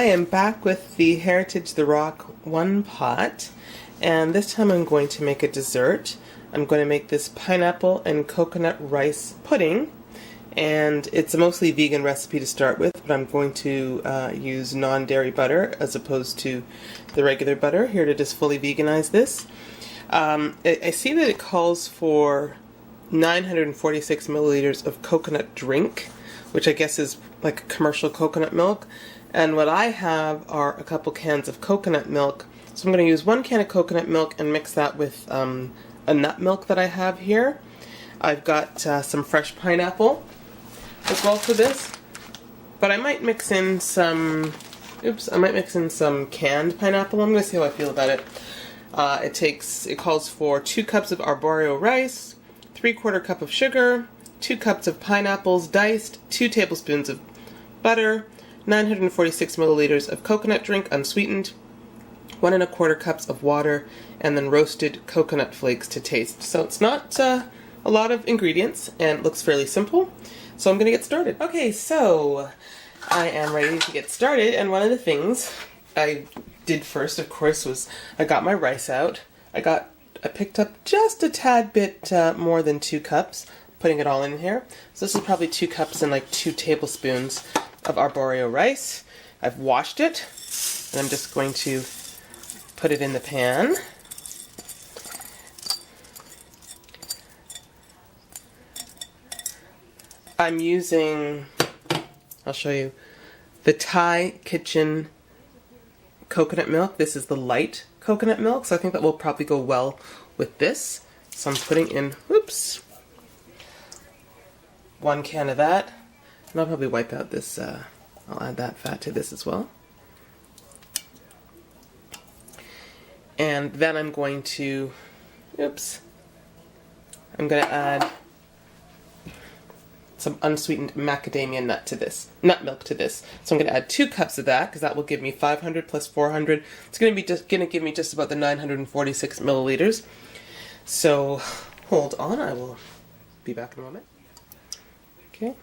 I am back with the Heritage the Rock one pot, and this time I'm going to make a dessert. I'm going to make this pineapple and coconut rice pudding, and it's a mostly vegan recipe to start with, but I'm going to use non-dairy butter as opposed to the regular butter here to just fully veganize this. I see that it calls for 946 milliliters of coconut drink, which I guess is like commercial coconut milk. And what I have are a couple cans of coconut milk. So I'm going to use 1 can of coconut milk and mix that with a nut milk that I have here. I've got some fresh pineapple as well for this. But I might mix in some, canned pineapple. I'm going to see how I feel about it. It calls for 2 cups of Arborio rice, 3/4 cup of sugar, 2 cups of pineapples diced, 2 tablespoons of butter, 946 milliliters of coconut drink unsweetened, 1 1/4 cups of water, and then roasted coconut flakes to taste. So it's not a lot of ingredients, and it looks fairly simple. So I'm going to get started. Okay, so I am ready to get started, and one of the things I did first, of course, was I got my rice out. I picked up just a tad bit more than 2 cups, putting it all in here. So this is probably 2 cups and like 2 tablespoons of Arborio rice. I've washed it, and I'm just going to put it in the pan. I'm using, I'll show you, the Thai Kitchen coconut milk. This is the light coconut milk, so I think that will probably go well with this. So I'm putting in, 1 can of that. And I'll probably wipe out this, I'll add that fat to this as well. And then I'm going to, add some unsweetened macadamia nut milk to this. So I'm going to add 2 cups of that, because that will give me 500 plus 400. It's going to give me just about the 946 milliliters. So hold on, I will be back in a moment. Okay.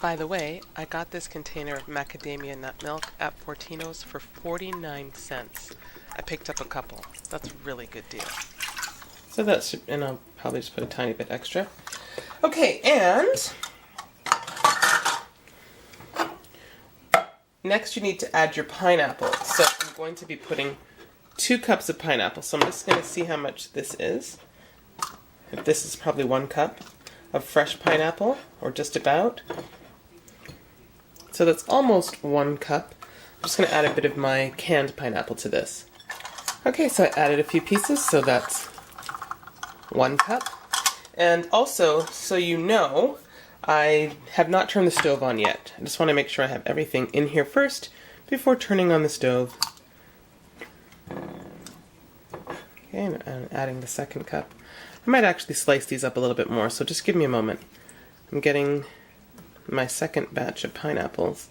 By the way, I got this container of macadamia nut milk at Fortino's for 49 cents. I picked up a couple. That's a really good deal. So that's, and I'll probably just put a tiny bit extra. Okay, and next you need to add your pineapple. So I'm going to be putting 2 cups of pineapple. So I'm just going to see how much this is. If this is probably 1 cup of fresh pineapple, or just about. So that's almost 1 cup. I'm just going to add a bit of my canned pineapple to this. Okay, so I added a few pieces, so that's 1 cup. And also, so you know, I have not turned the stove on yet. I just want to make sure I have everything in here first before turning on the stove. Okay, and adding the 2nd cup. I might actually slice these up a little bit more, so just give me a moment. I'm getting my 2nd batch of pineapples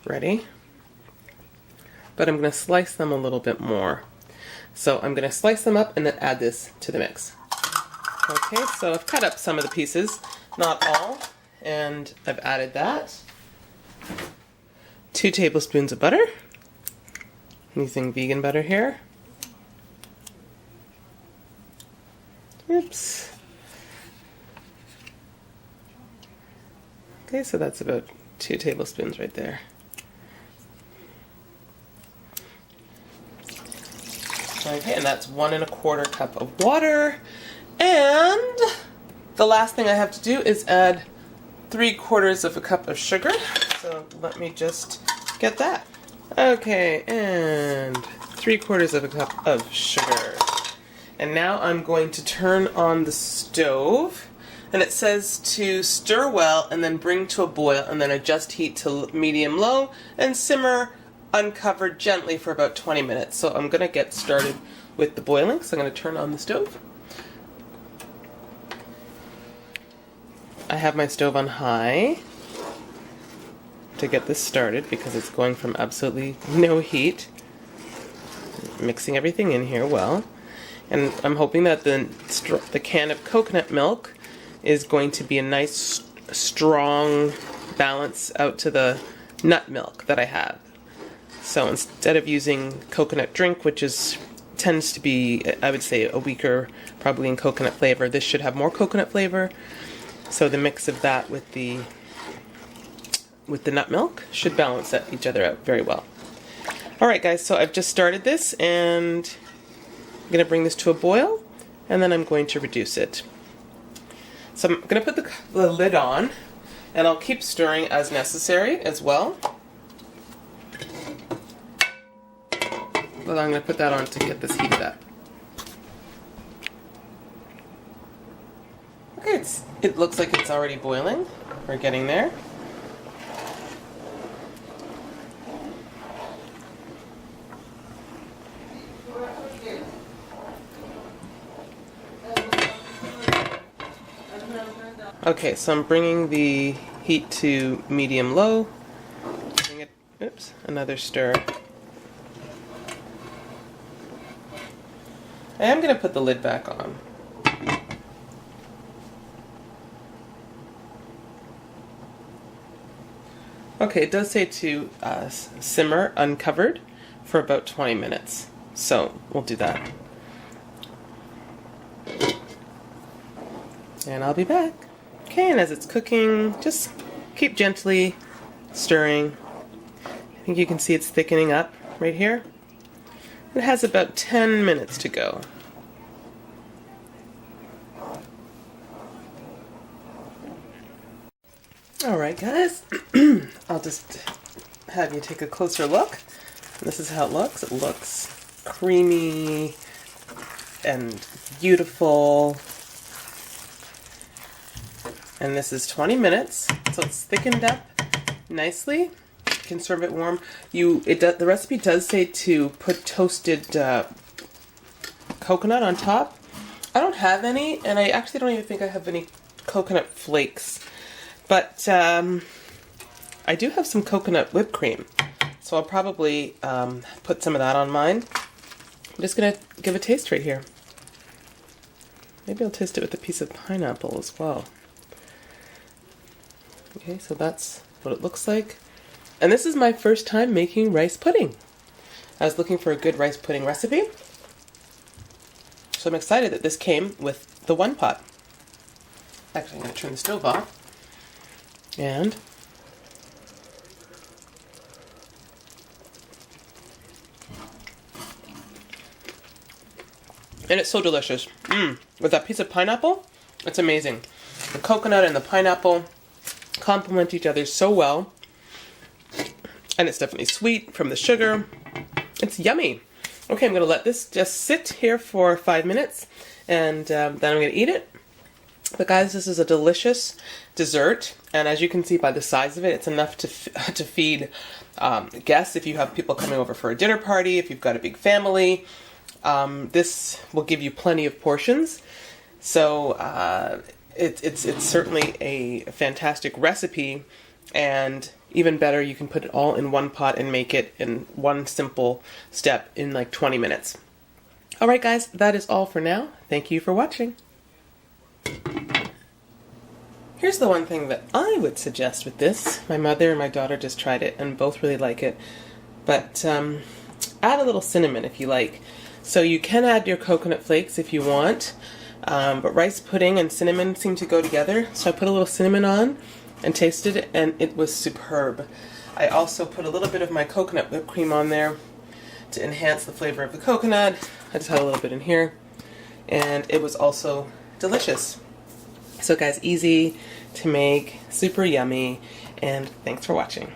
ready, but I'm going to slice them a little bit more. So I'm going to slice them up and then add this to the mix. Okay, so I've cut up some of the pieces, not all, and I've added that. 2 tablespoons of butter. I'm using vegan butter here. Oops. Okay, so that's about 2 tablespoons right there. Okay, and that's 1 1/4 cup of water. And the last thing I have to do is add 3/4 cup of sugar. So let me just get that. Okay, and 3/4 cup of sugar. And now I'm going to turn on the stove. And it says to stir well and then bring to a boil and then adjust heat to medium-low and simmer uncovered gently for about 20 minutes. So I'm going to get started with the boiling. So I'm going to turn on the stove. I have my stove on high to get this started because it's going from absolutely no heat. Mixing everything in here well. And I'm hoping that the can of coconut milk is going to be a nice, strong balance out to the nut milk that I have. So instead of using coconut drink, which tends to be, I would say, a weaker, probably in coconut flavor, this should have more coconut flavor. So the mix of that with the nut milk should balance each other out very well. Alright guys, so I've just started this, and I'm going to bring this to a boil, and then I'm going to reduce it. So I'm going to put the lid on, and I'll keep stirring as necessary as well. But I'm going to put that on to get this heated up. Okay, it looks like it's already boiling. We're getting there. Okay, so I'm bringing the heat to medium-low. Oops, another stir. I am going to put the lid back on. Okay, it does say to simmer uncovered for about 20 minutes. So we'll do that. And I'll be back. Okay, and as it's cooking, just keep gently stirring. I think you can see it's thickening up right here. It has about 10 minutes to go. Alright guys, I'll just have you take a closer look. This is how it looks. It looks creamy and beautiful. And this is 20 minutes, so it's thickened up nicely. You can serve it warm. The recipe does say to put toasted coconut on top. I don't have any, and I actually don't even think I have any coconut flakes. But I do have some coconut whipped cream, so I'll probably put some of that on mine. I'm just going to give a taste right here. Maybe I'll taste it with a piece of pineapple as well. Okay, so that's what it looks like. And this is my first time making rice pudding. I was looking for a good rice pudding recipe, so I'm excited that this came with the one pot. Actually, I'm going to turn the stove off. And it's so delicious. With that piece of pineapple, it's amazing. The coconut and the pineapple complement each other so well. And it's definitely sweet from the sugar. It's yummy. Okay, I'm going to let this just sit here for 5 minutes, and then I'm going to eat it. But guys, this is a delicious dessert, and as you can see by the size of it, it's enough to feed guests if you have people coming over for a dinner party, if you've got a big family. This will give you plenty of portions. So it's certainly a fantastic recipe, and even better, you can put it all in one pot and make it in one simple step in like 20 minutes. Alright guys, that is all for now. Thank you for watching. Here's the one thing that I would suggest with this. My mother and my daughter just tried it and both really like it. But add a little cinnamon if you like. So you can add your coconut flakes if you want. But rice pudding and cinnamon seem to go together. So I put a little cinnamon on and tasted it, and it was superb. I also put a little bit of my coconut whipped cream on there to enhance the flavor of the coconut. I just had a little bit in here. And it was also delicious. So guys, easy to make, super yummy, and thanks for watching.